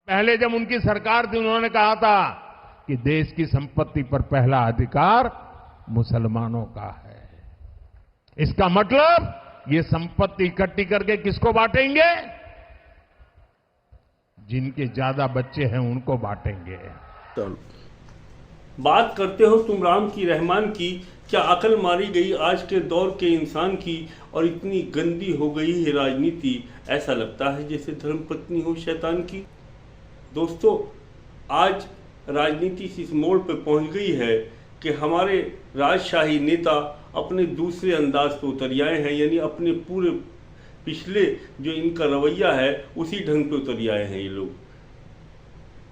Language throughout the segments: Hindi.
पहले जब उनकी सरकार थी उन्होंने कहा था कि देश की संपत्ति पर पहला अधिकार मुसलमानों का है। इसका मतलब ये संपत्ति इकट्ठी करके किसको बांटेंगे? जिनके ज्यादा बच्चे हैं उनको बांटेंगे। बात करते हो तुम राम की रहमान की, क्या अकल मारी गई आज के दौर के इंसान की, और इतनी गंदी हो गई है राजनीति, ऐसा लगता है जैसे धर्मपत्नी हो शैतान की। दोस्तों, आज राजनीति इस मोड़ पर पहुंच गई है कि हमारे राजशाही नेता अपने दूसरे अंदाज पर उतर आए हैं, यानी अपने पूरे पिछले जो इनका रवैया है उसी ढंग पे उतर आए हैं ये लोग।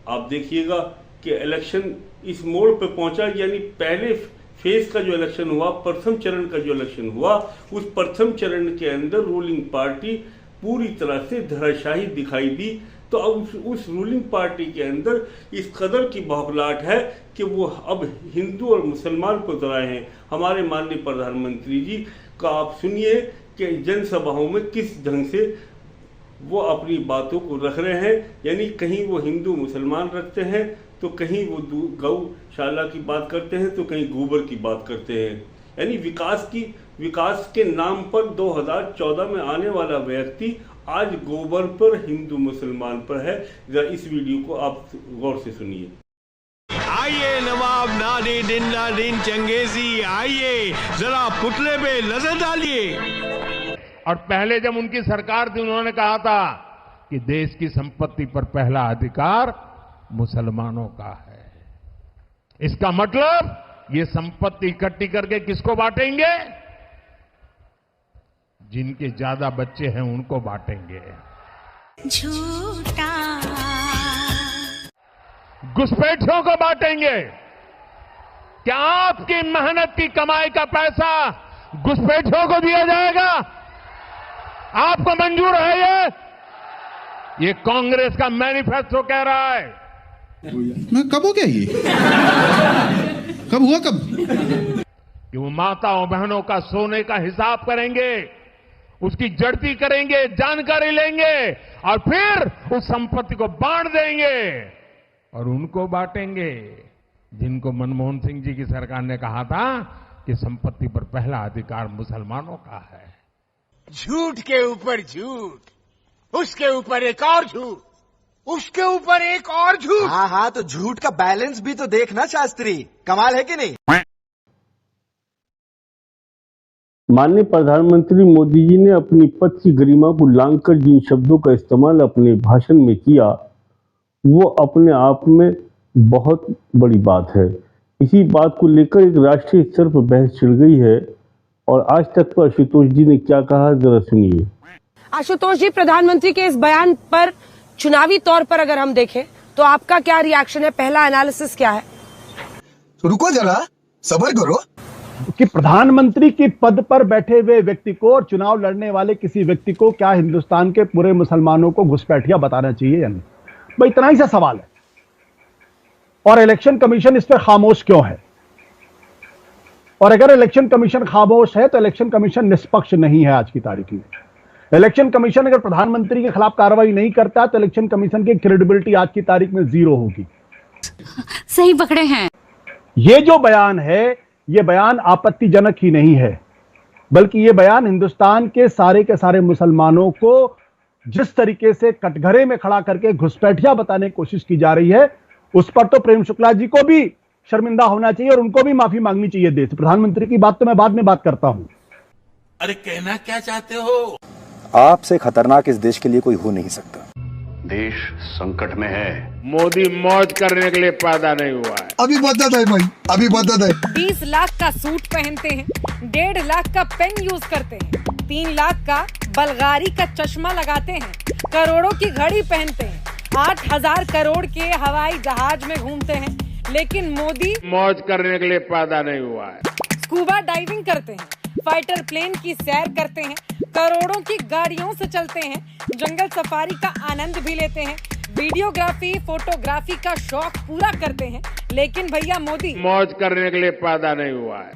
आप देखिएगा कि इलेक्शन इस मोड़ पे पहुंचा, यानी पहले फेज का जो इलेक्शन हुआ, प्रथम चरण का जो इलेक्शन हुआ, उस प्रथम चरण के अंदर रूलिंग पार्टी पूरी तरह से धराशायी दिखाई दी। तो अब उस रूलिंग पार्टी के अंदर इस कदर की बौखलाहट है कि वो अब हिंदू और मुसलमान को उतराए हैं। हमारे माननीय प्रधानमंत्री जी का आप सुनिए कि जनसभाओं में किस ढंग से वो अपनी बातों को रख रहे हैं, यानी कहीं वो हिंदू मुसलमान रखते हैं, तो कहीं वो गौशाला की बात करते हैं, तो कहीं गोबर की बात करते हैं। यानी विकास के नाम पर 2014 में आने वाला व्यक्ति आज गोबर पर, हिंदू मुसलमान पर है। जरा इस वीडियो को आप गौर से सुनिए। आइए नवाब नादिन चंगेजी, आइए जरा पुतले पे नजर डालिए। और पहले जब उनकी सरकार थी उन्होंने कहा था कि देश की संपत्ति पर पहला अधिकार मुसलमानों का है। इसका मतलब ये संपत्ति इकट्ठी करके किसको बांटेंगे? जिनके ज्यादा बच्चे हैं उनको बांटेंगे। झूठा घुसपैठियों को बांटेंगे। क्या आपकी मेहनत की कमाई का पैसा घुसपैठियों को दिया जाएगा? आपको मंजूर है? ये कांग्रेस का मैनिफेस्टो कह रहा है। मैं कब हो गया ये? कब हुआ कब? कि वो माताओं बहनों का सोने का हिसाब करेंगे, उसकी जड़ती करेंगे, जानकारी लेंगे और फिर उस संपत्ति को बांट देंगे। और उनको बांटेंगे जिनको मनमोहन सिंह जी की सरकार ने कहा था कि संपत्ति पर पहला अधिकार मुसलमानों का है। झूठ के ऊपर झूठ, उसके ऊपर एक और झूठ, उसके ऊपर एक और झूठ। हाँ, तो झूठ का बैलेंस भी तो देखना शास्त्री, कमाल है कि नहीं? माननीय प्रधानमंत्री मोदी जी ने अपनी पद की गरिमा को लांघकर जिन शब्दों का इस्तेमाल अपने भाषण में किया, वो अपने आप में बहुत बड़ी बात है। इसी बात को लेकर एक राष्ट्रीय स्तर पर बहस छिड़ गई है। और आज तक पर आशुतोष जी ने क्या कहा, जरा सुनिए। आशुतोष जी, प्रधानमंत्री के इस बयान पर चुनावी तौर पर अगर हम देखें तो आपका क्या रिएक्शन है? पहला एनालिसिस क्या है? रुको जरा, सब्र करो। कि प्रधानमंत्री के पद पर बैठे हुए व्यक्ति को और चुनाव लड़ने वाले किसी व्यक्ति को क्या हिंदुस्तान के पूरे मुसलमानों को घुसपैठिया बताना चाहिए या नहीं? भाई इतना ही सा सवाल है। और इलेक्शन कमीशन इस पर खामोश क्यों है? और अगर इलेक्शन कमीशन खामोश है तो इलेक्शन कमीशन निष्पक्ष नहीं है। आज की तारीख में इलेक्शन कमीशन अगर प्रधानमंत्री के खिलाफ कार्रवाई नहीं करता तो इलेक्शन कमीशन की क्रेडिबिलिटी आज की तारीख में 0 होगी। सही पकड़े हैं। ये जो बयान है, ये बयान आपत्तिजनक ही नहीं है, बल्कि ये बयान हिंदुस्तान के सारे मुसलमानों को जिस तरीके से कटघरे में खड़ा करके घुसपैठिया बताने की कोशिश की जा रही है, उस पर तो प्रेम शुक्ला जी को भी शर्मिंदा होना चाहिए और उनको भी माफी मांगनी चाहिए। देश प्रधानमंत्री की बात तो मैं बाद में बात करता हूं। अरे कहना क्या चाहते हो? आपसे खतरनाक इस देश के लिए कोई हो नहीं सकता। देश संकट में है। मोदी मौज करने के लिए पैदा नहीं हुआ है। अभी बदत है भाई, अभी बदत है। 20 लाख का सूट पहनते हैं, 1.5 लाख का पेन यूज करते हैं, 3 लाख का बलगारी का चश्मा लगाते हैं, करोड़ों की घड़ी पहनते हैं, 8,000 करोड़ के हवाई जहाज में घूमते हैं, लेकिन मोदी मौज करने के लिए पैदा नहीं हुआ है। स्कूबा डाइविंग करते हैं, फाइटर प्लेन की सैर करते हैं, करोड़ों की गाड़ियों से चलते हैं, जंगल सफारी का आनंद भी लेते हैं, वीडियोग्राफी फोटोग्राफी का शौक पूरा करते हैं, लेकिन भैया मोदी मौज करने के लिए पैदा नहीं हुआ है।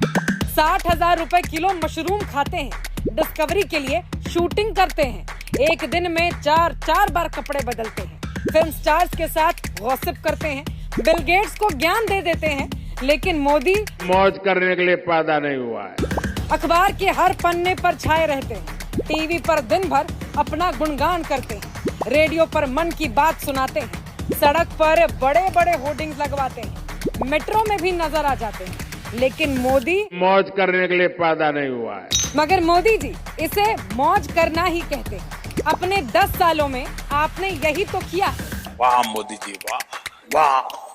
60,000 रुपए किलो मशरूम खाते हैं, डिस्कवरी के लिए शूटिंग करते हैं, एक दिन में 4 बार कपड़े बदलते हैं, फिल्म स्टार्स के साथ गॉसिप करते हैं, बिल गेट्स को ज्ञान दे देते हैं, लेकिन मोदी मौज करने के लिए पैदा नहीं हुआ है। अखबार के हर पन्ने पर छाए रहते हैं, टीवी पर दिन भर अपना गुणगान करते हैं, रेडियो पर मन की बात सुनाते हैं, सड़क पर बड़े बड़े होर्डिंग्स लगवाते हैं, मेट्रो में भी नजर आ जाते हैं, लेकिन मोदी मौज करने के लिए पैदा नहीं हुआ है। मगर मोदी जी इसे मौज करना ही कहते हैं। अपने 10 सालों में आपने यही तो किया है। वाह मोदी जी वाह वाह।